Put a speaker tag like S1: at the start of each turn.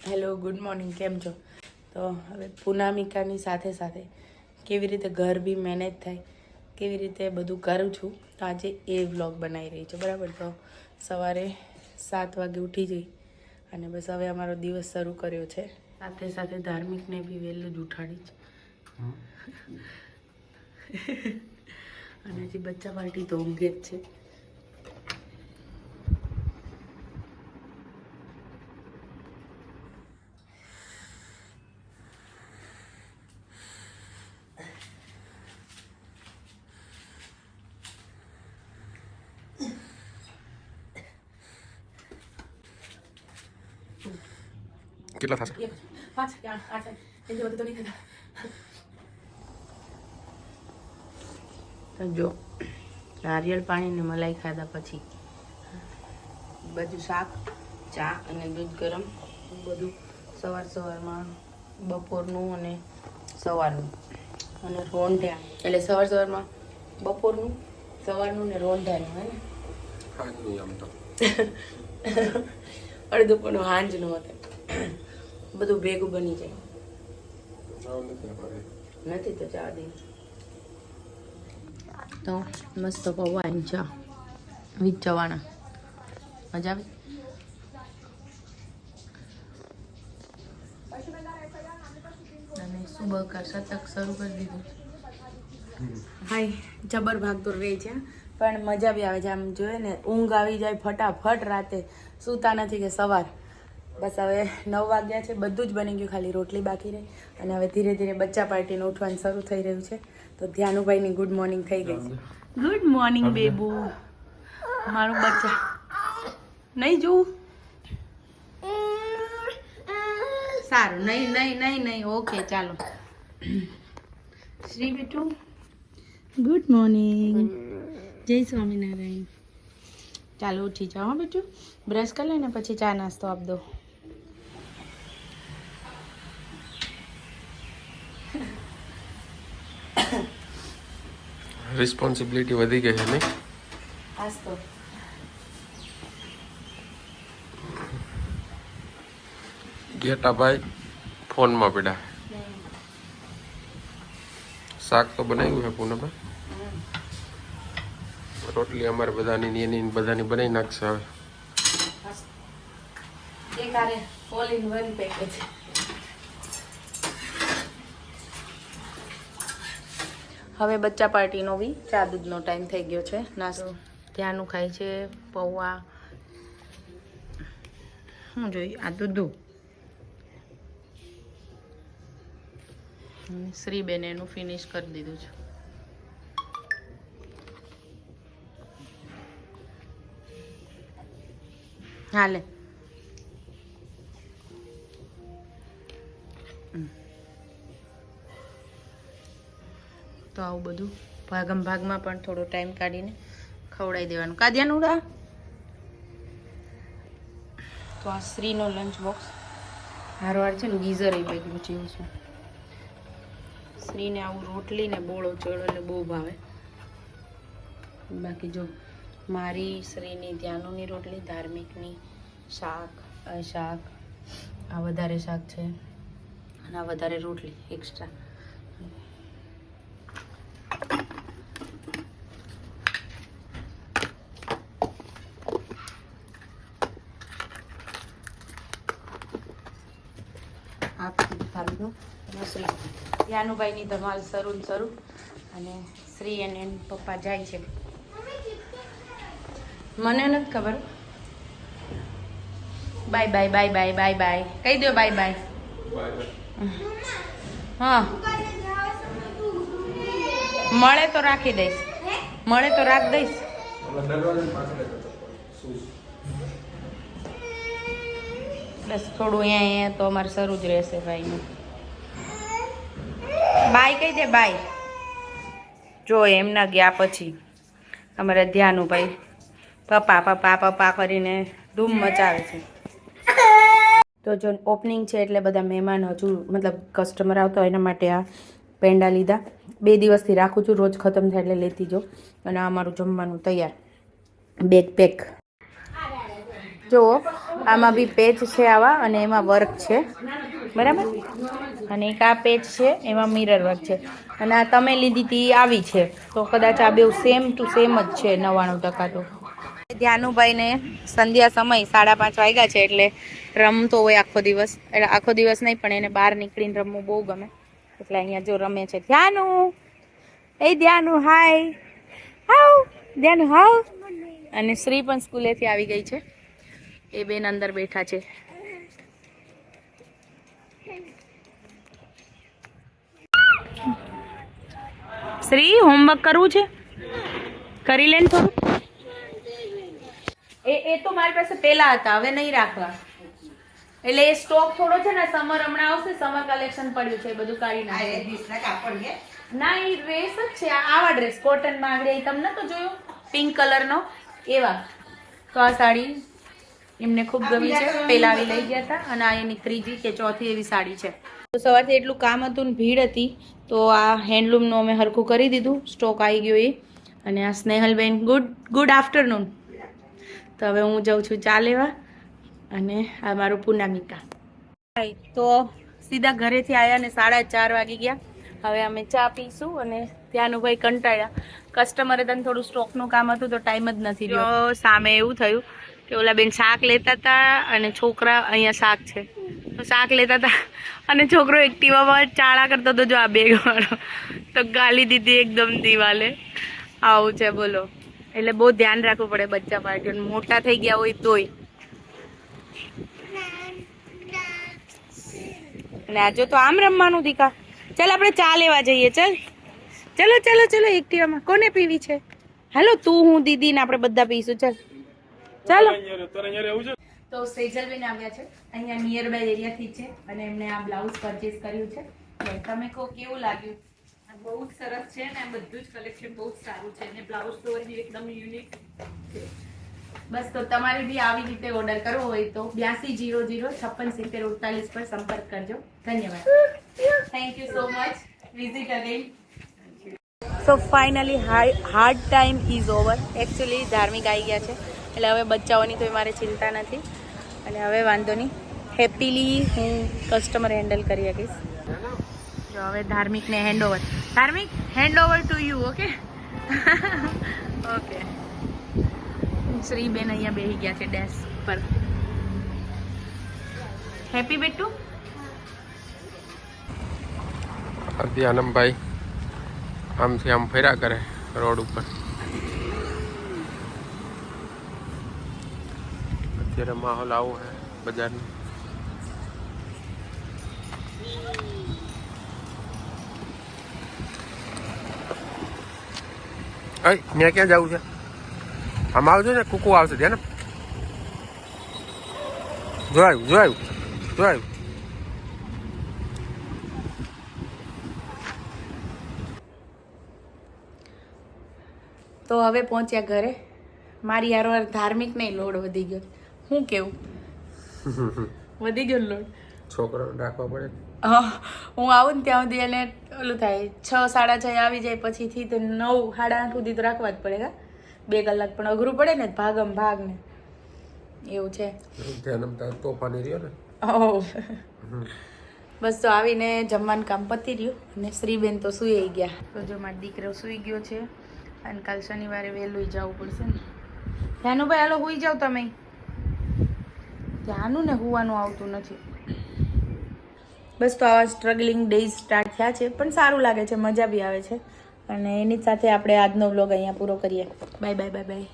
S1: Hello good morning, કેમ છો? તો હવે પૂનામિકાની સાથે સાથે કેવી રીતે ઘર બી મેનેજ થાય, કેવી રીતે બધું કરું છું, તો આજે એ વ્લોગ બનાવી રહી છું. બરાબર. તો સવારે 7 વાગે ઉઠી જઈ અને બસ હવે અમારો દિવસ શરૂ કર્યો છે. સાથે સાથે ધાર્મિકને બી વહેલું જ ઉઠાડી છે. અને હજી બચ્ચા પાર્ટી તો ઊંઘે જ છે.
S2: કેટલા થશે?
S1: 5 કે 8 એટલે બધું તો નહીં થતા. તો જો નારિયેળ પાણી ને મલાઈ ખાધા પછી બધું શાક, ચા અને દૂધ ગરમ બધું સવારમાં બપોરનું અને સવારનું અને રોંઢ્યા એટલે સવારમાં બપોરનું સવારનું ને રોંઢ્યાનું હે ને
S2: આમ તો
S1: અડધું પણ હાંજનું હતું. બધું ભેગું બની જાય. નથી તો ચા દે તો મસ્ત પૌવા ચા વીજ ચવાણા મજા આવે. અને સુબહ કા શતક શરૂ કરી દીધું. હાય જબર ભાગદોડ રહી છે પણ મજા બી આવે છે. આમ જોઈએ ને ઊંઘ આવી જાય ફટાફટ. રાતે સૂતા નથી કે સવાર. બસ હવે 9 વાગ્યા છે, બધું જ બની ગયું, ખાલી રોટલી બાકી રહી. અને હવે ધીરે ધીરે બચ્ચા પાર્ટીનું ઉઠવાનું શરૂ થઈ રહ્યું છે. તો ધ્યાનુભાઈની ગુડ મોર્નિંગ થઈ ગઈ છે. ગુડ મોર્નિંગ બેબુ. મારું બચ્ચા નહીં જોવું સારું. નહીં ઓકે ચાલો. શ્રી બેટુ ગુડ મોર્નિંગ. જય સ્વામિનારાયણ. ચાલો ઉઠી જાઓ હા બેટુ. બ્રશ કરી લઈને પછી ચા નાસ્તો આપ દો.
S2: રિસ્પોન્સિબિલિટી વધી ગઈ છે નહીં?
S1: આજ તો
S2: ઘેટાભાઈ ફોનમાં પડ્યા. શાક તો બનાવ્યું છે પૂનમભાઈ. રોટલી અમારે બધાની એની બધાની બનાવી નાખશે હવે.
S1: એક આરે ઓલ ઇન વન પેકેજ. હવે બચ્ચા પાર્ટીનો બી ચા દૂધનો ટાઈમ થઈ ગયો છે. નાસ્તો ત્યાંનું ખાય છે પૌવા. શું જોઈએ આ દૂધું. શ્રીબેન એનું ફિનિશ કરી દીધું છે. હાલે તો આવું બધું ભાગમાં પણ થોડો ટાઈમ કાઢીને ખવડાવી દેવાનું. કાધ્યાનું ઉડા. તો આ શ્રીનો લંચ બોક્સ હારવાર છે ને ગીઝર એ બેગનું જેવું છે. શ્રીને આવું રોટલી ને બોળો ચડ એટલે બહુ ભાવે. બાકી જો મારી શ્રીની ધ્યાનુની રોટલી, ધાર્મિકની શાક આ વધારે શાક છે અને આ વધારે રોટલી એક્સ્ટ્રા. શ્રી યાનુભાઈની ધમાલ શરૂ અને શ્રી અને પપ્પા જાય છે. મને નથી ખબર. બાય કહી દો બાય. હા મળે તો રાખી દઈશ. મળે તો રાખ દઈશ. બસ થોડું અહીંયા તો અમારે શરૂ જ રહેશે ભાઈનું. બાય કહી દે બાય. જો એમના ગયા પછી અમારે ધ્યાનુભાઈ પપ્પા કરીને ધૂમ મચાવે છે. તો જો ઓપનિંગ છે એટલે બધા મહેમાન હજુ મતલબ કસ્ટમર આવતા હોય એના માટે આ પેંડા લીધા. 2 દિવસથી રાખું છું, રોજ ખતમ થાય એટલે લેતી જાઉં. અને આ અમારું જમવાનું તૈયાર, બેગ પેક. જુઓ આમાં બી પેચ છે આવા અને એમાં વર્ક છે બરાબર, અને એક આ પેચ છે એમાં મિરર વર્ક છે, અને આ તમે લીધી હતી આવી છે, તો કદાચ આ બે સેમ ટુ સેમ જ છે 99%. તો ધ્યાનુભાઈને સંધ્યા સમય 5:30 વાગ્યા છે એટલે રમતો હોય આખો દિવસ, એટલે આખો દિવસ નહીં પણ એને બહાર નીકળીને રમવું બહુ ગમે, એટલે અહીંયા જો રમે છે. ધ્યાનુ, એ ધ્યાનુ હાય, હાવ ધ્યાનુ હાવ. અને શ્રી પણ સ્કૂલેથી આવી ગઈ છે, એ બેન અંદર બેઠા છે. શ્રી હોમવર્ક કરવું છે, કરી લે ને થોડું. એ તો મારી પાસે પેલા હતા, હવે નહીં રાખવા, એટલે એ સ્ટોક થોડો છે ને, સમર હમણાં આવશે, સમર કલેક્શન પડ્યું છે, બધું કાઢી નાખે. ના એ ડ્રેસ જ છે, આવા ડ્રેસ કોટન માં આગળ તમને તો જોયું પિંક કલર નો એવા. તો આ સાડી એમને ખૂબ ગમી છે, પેલા આવી લઈ ગયા હતા, અને આ એની ત્રીજી કે ચોથી એવી સાડી છે. તો સવારથી એટલું કામ હતું ને ભીડ હતી, તો આ હેન્ડલૂમનું અમે હરખું કરી દીધું, સ્ટોક આવી ગયો એ. અને આ સ્નેહલબેન ગુડ આફ્ટરનૂન. તો હવે હું જાઉં છું ચા લેવા, અને આ મારું પૂનામિકા. તો સીધા ઘરેથી આવ્યા ને 4:30 વાગી ગયા. હવે અમે ચા પીશું, અને ત્યાંનું ભાઈ કંટાળ્યા, કસ્ટમરે તને થોડું સ્ટોકનું કામ હતું તો ટાઈમ જ નથી રહ્યો. સામે એવું થયું કે ઓલા બેન શાક લેતા હતા, અને છોકરા અહીંયા શાક છે તો શાક લેતા હતા, અને છોકરો એક્ટિવામાં ચાળા કરતો હતો, જો આ બેગ વાળો, તો ગાલી દીધી એકદમ દિવાલે. આવું છે બોલો, એટલે બહુ ધ્યાન રાખવું પડે બચ્ચા પાર્ટીઓને, મોટા થઈ ગયા હોય તોય. અને આજે તો આમ રમવાનું દીકા. ચાલ આપણે ચા લેવા જઈએ, ચાલ ચલો ચલો ચલો. એક્ટિવામાં કોને પીવી છે? હાલો તું, હું, દીદી ને આપણે બધા પીશું. ચાલ ચાલો. તો સેજલબેન આવ્યા છે, અહીંયા નિયર બાય એરિયાથી છે, અને એમને આ બ્લાઉઝ પરચેસ કર્યું છે. તમે કહો કેવું લાગ્યું?
S3: બહુ જ સરસ છે ને, બધું જ કલેક્શન બહુ જ સારું છે, અને બ્લાઉઝ તો એકદમ યુનિક છે.
S1: બસ તો તમારે બી આવી રીતે ઓર્ડર કરવો હોય તો 8200567048 પર સંપર્ક કરજો. ધન્યવાદ. Thank you so much. Visit again. So finally hard time is over. Actually ધાર્મિક આવી ગયા છે, એટલે હવે બચ્ચાઓની કોઈ મારે ચિંતા નથી, અને હવે વાંધો નહીં, હેપીલી હું કસ્ટમર હેન્ડલ કરી શકીશ. જો હવે ધાર્મિકને hand over. Dharmik, hand over to you. Okay okay. Shriben અહીંયા બેસી ગયા છે ડેસ્ક પર. હેપી બેટુ.
S2: આનંદભાઈ આમથી આમ ફર્યા કરે રોડ ઉપર. અત્યારે માહોલ આવો હે બજારનો. ત્યાં ક્યાં જવું છે? આમ આવજો ને, કુકુ આવશે ત્યાં ને. જોયું જોયું જોયું.
S1: તો હવે પહોંચ્યા ઘરે. મારી યાર ધાર્મિક નહીં, લોડ વધી ગયો. શું કેવું? વધી ગયો લોડ.
S2: છોકરાને રાખવા પડે.
S1: હું આવું ને ત્યાં સુધી એને ઓલું થાય, 6 6:30 આવી જાય, પછીથી તો 9 8:30 સુધી તો રાખવા જ પડે. 2 કલાક પણ અઘરું પડે ને, ભાગમ ભાગ ને એવું છે.
S2: તોફાની રહ્યો ને.
S1: બસ તો આવીને જમવાનું કામ પતી રહ્યું, અને શ્રીબેન તો સૂઈ ગયા. તો જો મારો દીકરો સૂઈ ગયો છે, અને કાલ શનિવારે વહેલું જવું પડશે ને. ધ્યાનુભાઈ હાલો સૂઈ જાવ તમે. ધ્યાનું ને હોવાનું આવતું નથી. બસ તો આવા સ્ટ્રગલિંગ ડેઝ સ્ટાર્ટ થયા છે, પણ સારું લાગે છે, મજા બી આવે છે. અને એની સાથે આપણે આજનો વ્લોગ અહીંયા પૂરો કરીએ. Bye bye bye bye.